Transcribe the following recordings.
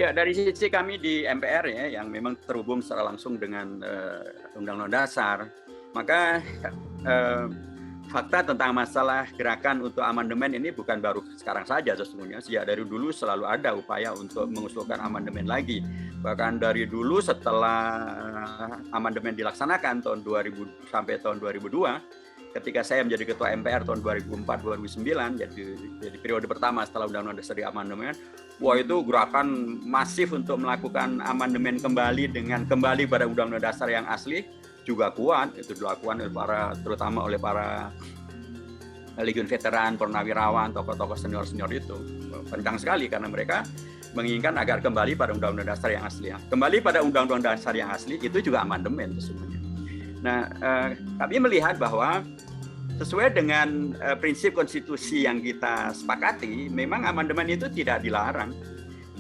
Ya, dari sisi kami di MPR ya, yang memang terhubung secara langsung dengan Undang-Undang Dasar, maka fakta tentang masalah gerakan untuk amandemen ini bukan baru sekarang saja sesungguhnya. Sejak dari dulu selalu ada upaya untuk mengusulkan amandemen lagi. Bahkan dari dulu setelah amandemen dilaksanakan tahun 2000 sampai tahun 2002, ketika saya menjadi ketua MPR tahun 2004-2009, jadi periode pertama setelah Undang-Undang Dasar diamandemen, wah itu gerakan masif untuk melakukan amandemen kembali dengan kembali pada Undang-Undang Dasar yang asli juga kuat. Itu dilakukan oleh terutama oleh para legiun veteran, purnawirawan, tokoh-tokoh senior-senior itu. Kencang sekali karena mereka menginginkan agar kembali pada Undang-Undang Dasar yang asli. Kembali pada Undang-Undang Dasar yang asli itu juga amandemen sesungguhnya. Nah, kami melihat bahwa sesuai dengan prinsip konstitusi yang kita sepakati, memang amandemen itu tidak dilarang.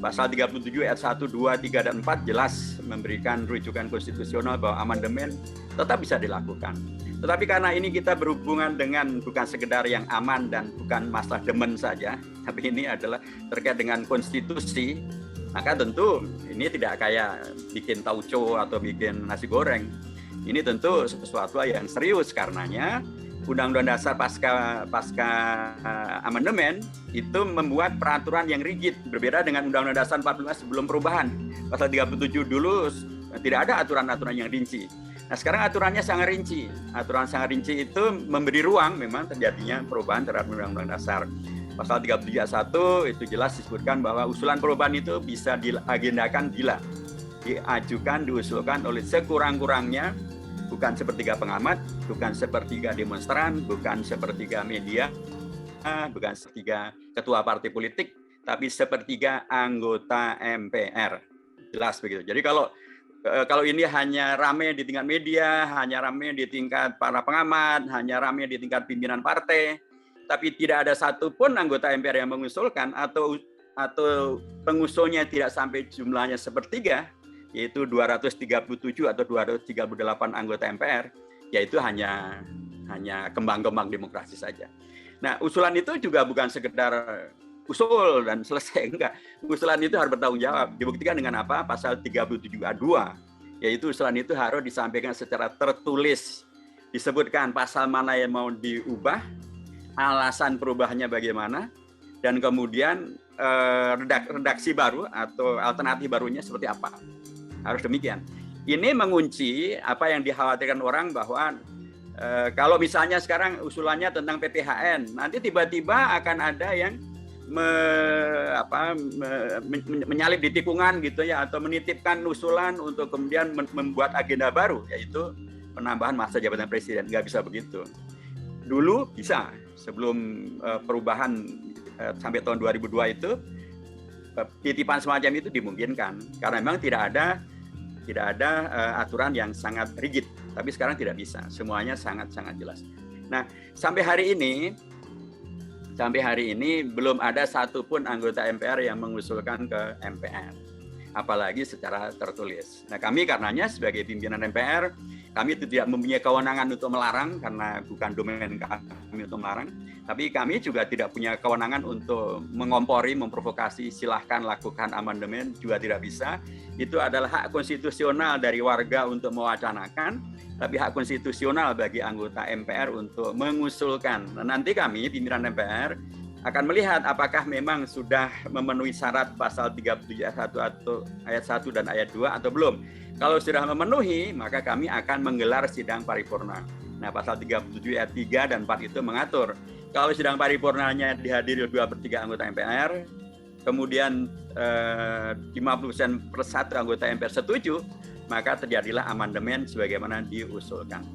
Pasal 37 ayat 1, 2, 3, dan 4 jelas memberikan rujukan konstitusional bahwa amandemen tetap bisa dilakukan. Tetapi karena ini kita berhubungan dengan bukan sekedar yang aman dan bukan masalah demen saja, tapi ini adalah terkait dengan konstitusi, maka tentu ini tidak kayak bikin tauco atau bikin nasi goreng. Ini tentu sesuatu yang serius karenanya Undang-Undang Dasar pasca amandemen itu membuat peraturan yang rigid, berbeda dengan Undang-Undang Dasar 45 sebelum perubahan. Pasal 37 dulu tidak ada aturan-aturan yang rinci. Nah, sekarang aturannya sangat rinci. Aturan sangat rinci itu memberi ruang memang terjadinya perubahan terhadap Undang-Undang Dasar. Pasal 37 ayat 1 itu jelas disebutkan bahwa usulan perubahan itu bisa diagendakan bila diusulkan oleh sekurang-kurangnya bukan sepertiga pengamat, bukan sepertiga demonstran, bukan sepertiga media, bukan sepertiga ketua partai politik, tapi sepertiga anggota MPR. Jelas begitu. Jadi kalau ini hanya ramai di tingkat media, hanya ramai di tingkat para pengamat, hanya ramai di tingkat pimpinan partai, tapi tidak ada satupun anggota MPR yang mengusulkan atau pengusulnya tidak sampai jumlahnya sepertiga, yaitu 237 atau 238 anggota MPR, yaitu hanya kembang-kembang demokrasi saja. Nah, usulan itu juga bukan sekedar usul dan selesai, enggak. Usulan itu harus bertanggung jawab. Dibuktikan dengan apa? Pasal 37 ayat 2, yaitu usulan itu harus disampaikan secara tertulis. Disebutkan pasal mana yang mau diubah, alasan perubahannya bagaimana, dan kemudian redaksi baru atau alternatif barunya seperti apa. Harus demikian. Ini mengunci apa yang dikhawatirkan orang bahwa kalau misalnya sekarang usulannya tentang PPHN, nanti tiba-tiba akan ada yang menyalip di tikungan gitu ya, atau menitipkan usulan untuk kemudian membuat agenda baru, yaitu penambahan masa jabatan presiden. Nggak bisa begitu. Dulu bisa, sebelum perubahan sampai tahun 2002 itu, titipan semacam itu dimungkinkan karena memang tidak ada aturan yang sangat rigid, tapi sekarang tidak bisa, semuanya sangat jelas. Nah, sampai hari ini belum ada satupun anggota MPR yang mengusulkan ke MPR, apalagi secara tertulis. Nah, kami karenanya sebagai pimpinan MPR, kami tidak mempunyai kewenangan untuk melarang karena bukan domain kami untuk melarang, tapi kami juga tidak punya kewenangan untuk mengompori, memprovokasi, silahkan lakukan amandemen, juga tidak bisa. Itu adalah hak konstitusional dari warga untuk mewacanakan, tapi hak konstitusional bagi anggota MPR untuk mengusulkan. Nah, nanti kami, pimpinan MPR, akan melihat apakah memang sudah memenuhi syarat pasal 37 ayat 1 dan ayat 2 atau belum. Kalau sudah memenuhi, maka kami akan menggelar sidang paripurna. Nah, pasal 37 ayat 3 dan 4 itu mengatur, kalau sidang paripurnanya dihadiri 2/3 anggota MPR, kemudian 50% anggota MPR setuju, maka terjadilah amandemen sebagaimana diusulkan.